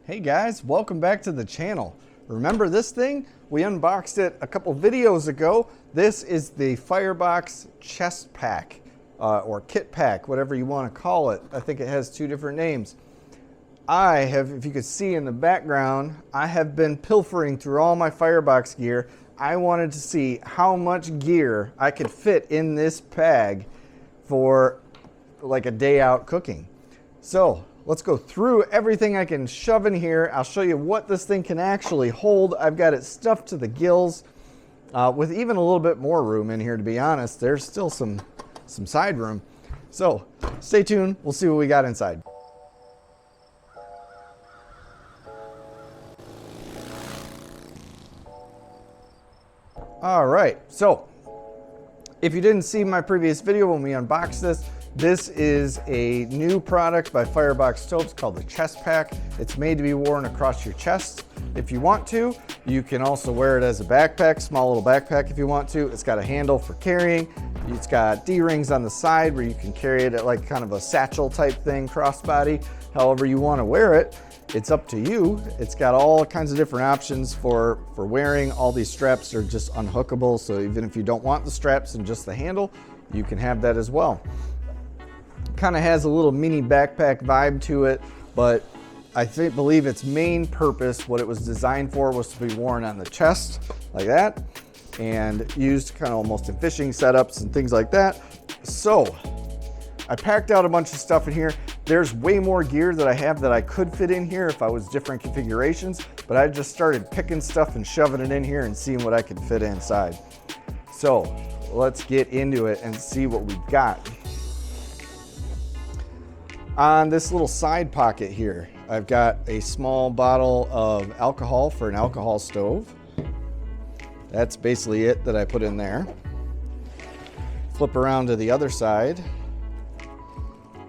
Hey guys, welcome back to the channel. Remember this thing? We unboxed it a couple videos ago. This is the Firebox Chest Pack, or Kit Pack, whatever you want to call it. I think it has two different names. I have, if you could see in the background, I have been pilfering through all my Firebox gear. I wanted to see how much gear I could fit in this bag for like a day out cooking. So let's go through everything I can shove in here. I'll show you what this thing can actually hold. I've got it stuffed to the gills with even a little bit more room in here, to be honest. There's still some side room. So stay tuned. We'll see what we got inside. All right, so if you didn't see my previous video when we unboxed this, this is a new product by Firebox Stove. It's called the Chest Pack. It's made to be worn across your chest if you want to. You can also wear it as a backpack, small little backpack if you want to. It's got a handle for carrying. It's got D-rings on the side where you can carry it at like kind of a satchel type thing, crossbody, however you want to wear it. It's up to you. It's got all kinds of different options for wearing. All these straps are just unhookable, so even if you don't want the straps and just the handle, you can have that as well. Kind of has a little mini backpack vibe to it, but I believe its main purpose, what it was designed for, was to be worn on the chest like that and used kind of almost in fishing setups and things like that. So I packed out a bunch of stuff in here. There's way more gear that I have that I could fit in here if I was different configurations, but I just started picking stuff and shoving it in here and seeing what I could fit inside. So let's get into it and see what we've got. On this little side pocket here, I've got a small bottle of alcohol for an alcohol stove. That's basically it that I put in there. Flip around to the other side.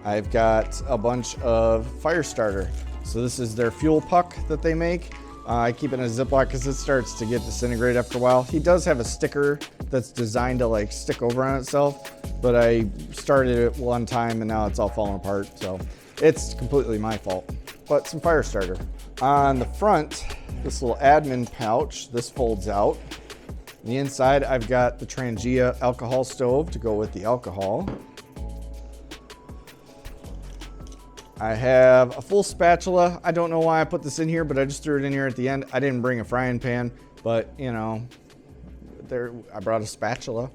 I've got a bunch of fire starter. So this is their fuel puck that they make. I keep it in a Ziploc because it starts to get disintegrated after a while. He does have a sticker that's designed to like stick over on itself, but I started it one time and now it's all falling apart. So it's completely my fault, but some fire starter. On the front, this little admin pouch, this folds out. On the inside, I've got the Trangia alcohol stove to go with the alcohol. I have a full spatula. I don't know why I put this in here, but I just threw it in here at the end. I didn't bring a frying pan, but you know, I brought a spatula.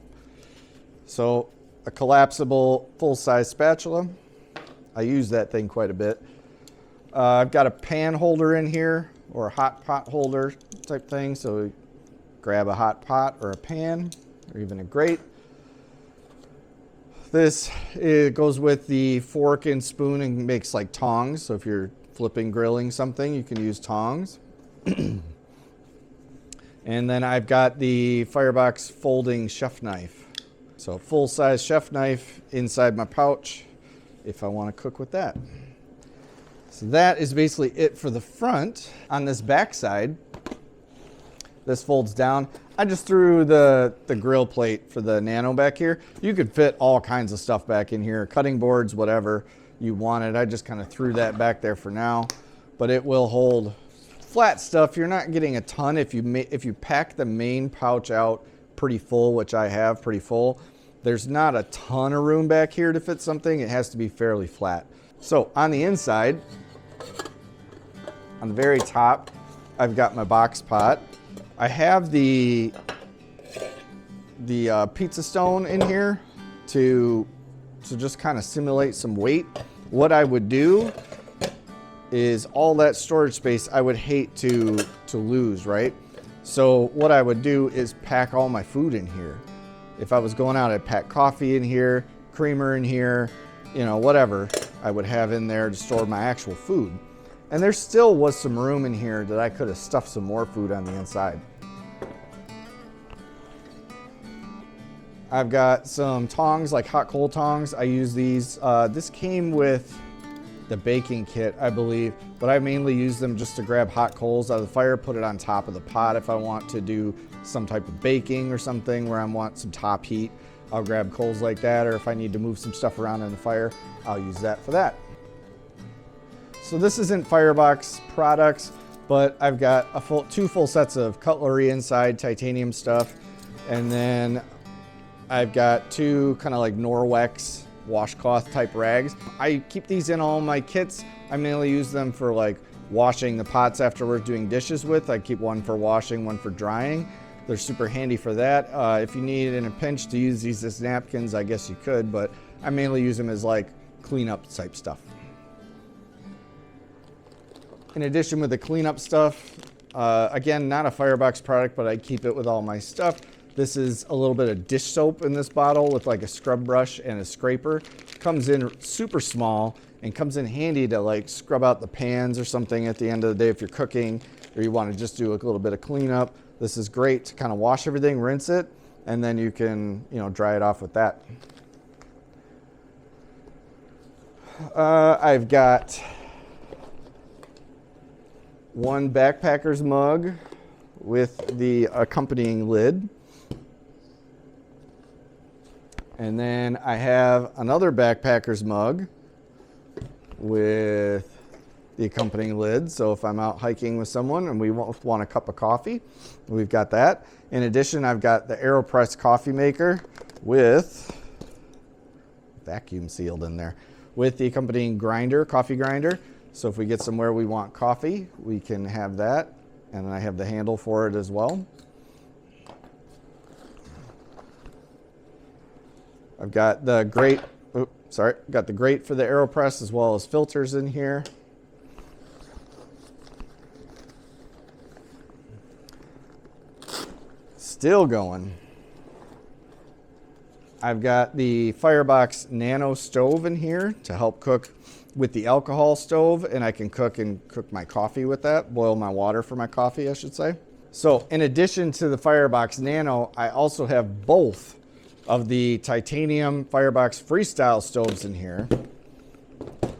So a collapsible full-size spatula. I use that thing quite a bit. I've got a pan holder in here, or a hot pot holder type thing. So grab a hot pot or a pan, or even a grate. This, it goes with the fork and spoon and makes like tongs. So if you're flipping, grilling something, you can use tongs. And then I've got the Firebox folding chef knife. So full-size chef knife inside my pouch if I want to cook with that. So that is basically it for the front. On this back side, this folds down. I just threw the grill plate for the Nano back here. You could fit all kinds of stuff back in here, cutting boards, whatever you wanted. I just kind of threw that back there for now, but it will hold flat stuff. You're not getting a ton if you pack the main pouch out pretty full, which I have pretty full. There's not a ton of room back here to fit something. It has to be fairly flat. So on the inside, on the very top, I've got my box pot. I have the pizza stone in here to just kind of simulate some weight. What I would do is all that storage space I would hate to lose, right? So what I would do is pack all my food in here. If I was going out, I'd pack coffee in here, creamer in here, you know, whatever I would have in there to store my actual food. And there still was some room in here that I could have stuffed some more food on the inside. I've got some tongs, like hot coal tongs. I use these. This came with the baking kit, I believe, but I mainly use them just to grab hot coals out of the fire, put it on top of the pot if I want to do some type of baking or something where I want some top heat. I'll grab coals like that, or if I need to move some stuff around in the fire, I'll use that for that. So this isn't Firebox products, but I've got two full sets of cutlery inside, titanium stuff. And then I've got two kind of like Norwex washcloth type rags. I keep these in all my kits. I mainly use them for like washing the pots afterwards, doing dishes with. I keep one for washing, one for drying. They're super handy for that. If you need in a pinch to use these as napkins, I guess you could, but I mainly use them as like cleanup type stuff. In addition with the cleanup stuff, again, not a Firebox product, but I keep it with all my stuff. This is a little bit of dish soap in this bottle with like a scrub brush and a scraper. Comes in super small and comes in handy to like scrub out the pans or something at the end of the day if you're cooking or you want to just do a little bit of cleanup. This is great to kind of wash everything, rinse it, and then you can, dry it off with that. I've got one backpacker's mug with the accompanying lid. And then I have another backpacker's mug with the accompanying lid. So if I'm out hiking with someone and we want a cup of coffee, we've got that. In addition, I've got the AeroPress coffee maker with vacuum sealed in there with the accompanying grinder, coffee grinder. So if we get somewhere we want coffee, we can have that. And then I have the handle for it as well. I've got the grate, got the grate for the AeroPress as well as filters in here. Still going. I've got the Firebox Nano stove in here to help cook with the alcohol stove, and I can cook my coffee with that, boil my water for my coffee, I should say. So in addition to the Firebox Nano, I also have both of the titanium Firebox Freestyle stoves in here.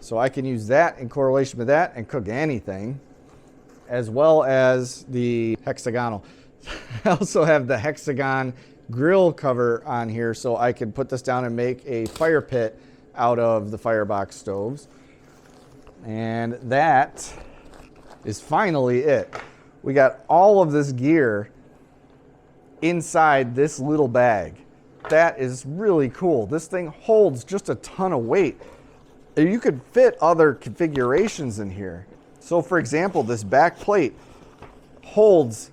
So I can use that in correlation with that and cook anything, as well as the hexagonal. I also have the hexagon grill cover on here, so I can put this down and make a fire pit out of the Firebox stoves. And that is finally it. We got all of this gear inside this little bag. That is really cool. This thing holds just a ton of weight. You could fit other configurations in here. So for example, this back plate holds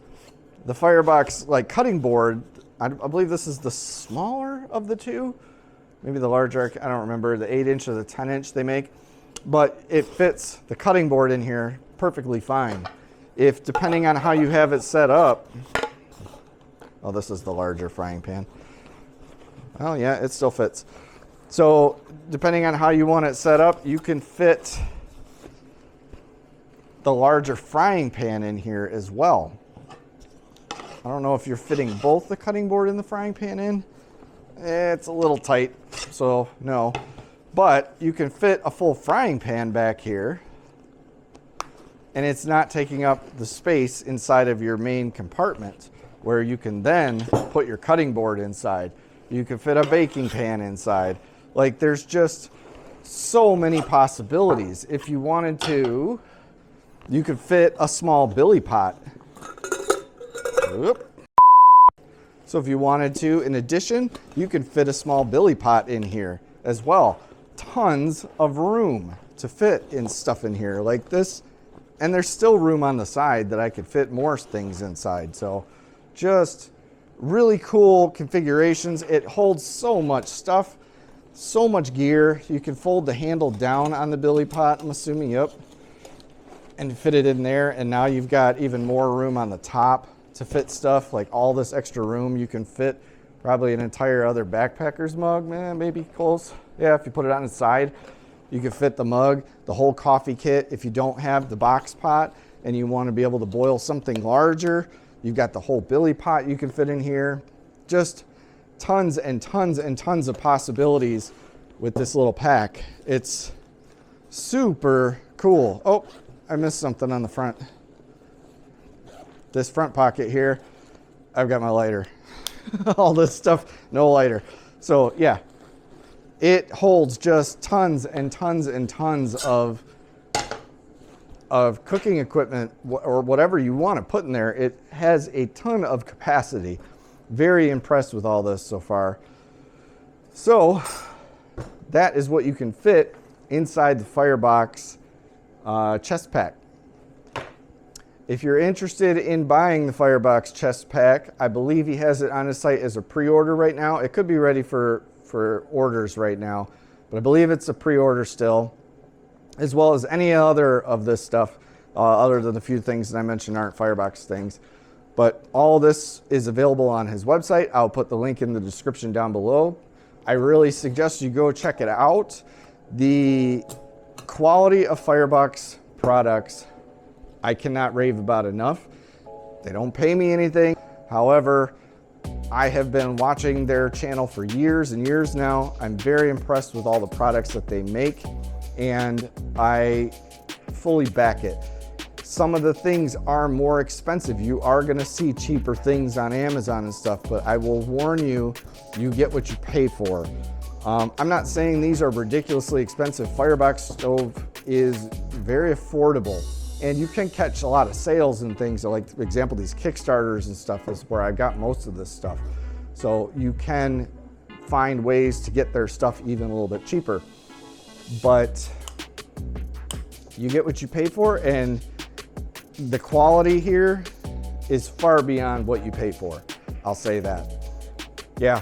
the Firebox like cutting board. I believe this is the smaller of the two. Maybe the larger, I don't remember, the 8-inch or the 10-inch they make. But it fits the cutting board in here perfectly fine. If, depending on how you have it set up, oh, this is the larger frying pan. Oh yeah, it still fits. So depending on how you want it set up, you can fit the larger frying pan in here as well. I don't know if you're fitting both the cutting board and the frying pan in. It's a little tight, so no. But you can fit a full frying pan back here, and it's not taking up the space inside of your main compartment, where you can then put your cutting board inside. You can fit a baking pan inside. Like, there's just so many possibilities. If you wanted to, you could fit a small billy pot. Whoop. So if you wanted to, in addition, you could fit a small billy pot in here as well. Tons of room to fit in stuff in here like this. And there's still room on the side that I could fit more things inside. So just really cool configurations. It holds so much stuff, so much gear. You can fold the handle down on the billy pot, I'm assuming, yep, and fit it in there. And now you've got even more room on the top to fit stuff, like all this extra room. You can fit probably an entire other backpacker's mug, man, maybe close. Yeah, if you put it on the side, you can fit the mug, the whole coffee kit. If you don't have the box pot and you want to be able to boil something larger, you've got the whole billy pot you can fit in here. Just tons and tons and tons of possibilities with this little pack. It's super cool. Oh, I missed something on the front. This front pocket here, I've got my lighter. All this stuff, no lighter. So yeah, it holds just tons and tons and tons of of cooking equipment or whatever you want to put in there. It has a ton of capacity. Very impressed with all this so far. So that is what you can fit inside the Firebox Chest Pack. If you're interested in buying the Firebox Chest Pack, I believe he has it on his site as a pre-order right now. It could be ready for orders right now, but I believe it's a pre-order still, as well as any other of this stuff, other than the few things that I mentioned aren't Firebox things. But all this is available on his website. I'll put the link in the description down below. I really suggest you go check it out. The quality of Firebox products, I cannot rave about enough. They don't pay me anything. However, I have been watching their channel for years and years now. I'm very impressed with all the products that they make, and I fully back it. Some of the things are more expensive. You are gonna see cheaper things on Amazon and stuff, but I will warn you, you get what you pay for. I'm not saying these are ridiculously expensive. Firebox Stove is very affordable, and you can catch a lot of sales and things. Like, for example, these Kickstarters and stuff is where I got most of this stuff. So you can find ways to get their stuff even a little bit cheaper. But you get what you pay for, and the quality here is far beyond what you pay for. I'll say that. Yeah,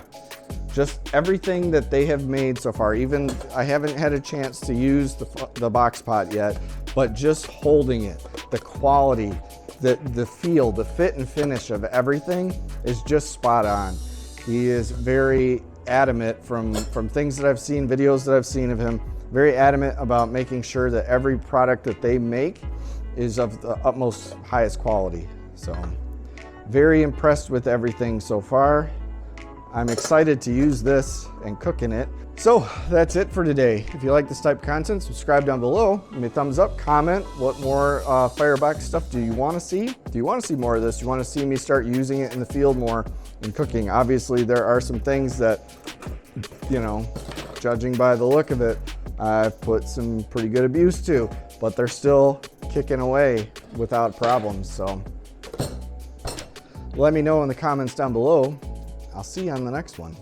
just everything that they have made so far. Even I haven't had a chance to use the box pot yet, but just holding it, the quality, the feel, the fit and finish of everything is just spot on. He is very adamant from things that I've seen, videos that I've seen of him, very adamant about making sure that every product that they make is of the utmost highest quality. So very impressed with everything so far. I'm excited to use this and cook in it. So that's it for today. If you like this type of content, subscribe down below, give me a thumbs up, comment what more Firebox stuff do you want to see? Do you want to see more of this? Do you want to see me start using it in the field more in cooking? Obviously there are some things that, you know, judging by the look of it, I've put some pretty good abuse to, but they're still kicking away without problems. So let me know in the comments down below. I'll see you on the next one.